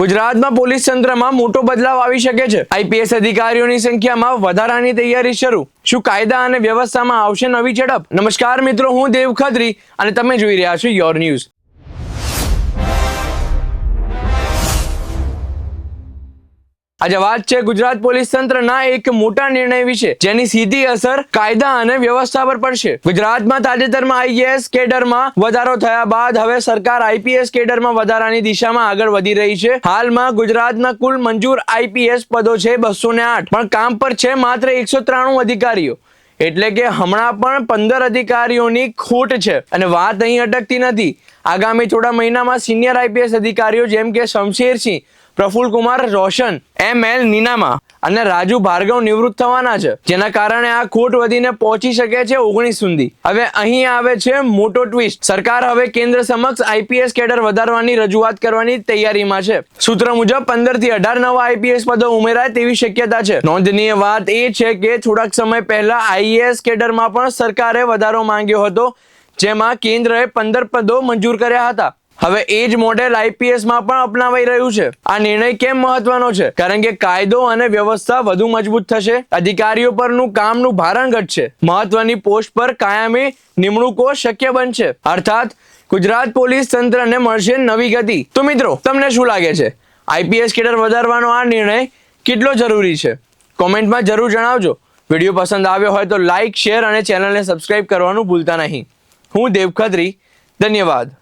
ગુજરાતમાં પોલીસ તંત્રમાં મોટો બદલાવ આવી શકે છે। આઈપીએસ અધિકારીઓની સંખ્યામાં વધારાની તૈયારી શરૂ। શું કાયદા અને વ્યવસ્થામાં આવશે નવી ઝડપ? નમસ્કાર મિત્રો, હું દેવ ખત્રી અને તમે જોઈ રહ્યા છો યોર ન્યૂઝ। આજે વાત છે ગુજરાત પોલીસ તંત્રના એક મોટા નિર્ણય વિશે, જેની સીધી અસર કાયદા અને વ્યવસ્થા પર પડશે। ગુજરાતમાં તાજેતરમાં આઈએએસ કેડરમાં વધારો થયા બાદ હવે સરકાર આઈપીએસ કેડરમાં વધારાની દિશામાં આગળ વધી રહી છે। હાલમાં ગુજરાતના કુલ મંજૂર આઈપીએસ પદો છે 208, પણ કામ પર છે માત્ર 193 અધિકારીઓ। એટલે કે હમણાં પણ 15 અધિકારીઓની ખોટ છે અને વાત અહીં અટકતી નથી। આગામી થોડા મહિનામાં સિનિયર આઈપીએસ અધિકારીઓ જેમ કે શમશેરસિંહ, પ્રફુલ્લ કુમાર રોશન, એમએલ નીનામા અને રાજુ ભાર્ગવ નિવૃત્ત થવાના છે, જેના કારણે આ ખોટ વધીને પહોંચી શકે છે 19 સુધી। હવે અહીં આવે છે મોટો ટ્વિસ્ટ। સરકાર હવે કેન્દ્ર સમક્ષ આઈપીએસ કેડર વધારવાની રજૂઆત કરવાની તૈયારીમાં છે। સૂત્ર મુજબ 15 થી 18 નવા આઈપીએસ પદો ઉમેરાય તેવી શક્યતા છે। નોંધનીય વાત એ છે કે થોડાક સમય પહેલા આઈએએસ કેડરમાં પણ સરકારે વધારો માંગ્યો હતો, જેમાં કેન્દ્રએ 15 પદો મંજૂર કર્યા હતા। હવે એ જ મોડેલ આઈપીએસ માં પણ અપનાવાઈ રહ્યું છે। આ નિર્ણય કેમ મહત્વનો છે? કારણ કે કાયદો અને વ્યવસ્થા વધુ મજબૂત થશે, અધિકારીઓ પરનું કામનું ભારણ ઘટશે, મહત્વની પોસ્ટ પર કાયમી નિમણૂકો શક્ય બનશે। અર્થાત ગુજરાત પોલીસ તંત્રને મળશે નવી ગતિ। તો મિત્રો, તમને શું લાગે છે? આઈપીએસ કેડર વધારવાનો આ નિર્ણય કેટલો જરૂરી છે? કોમેન્ટમાં જરૂર જણાવજો। વિડીયો પસંદ આવ્યો હોય તો લાઇક, શેર અને ચેનલને સબસ્ક્રાઇબ કરવાનું ભૂલતા નહીં। હું દેવ ખત્રી, ધન્યવાદ।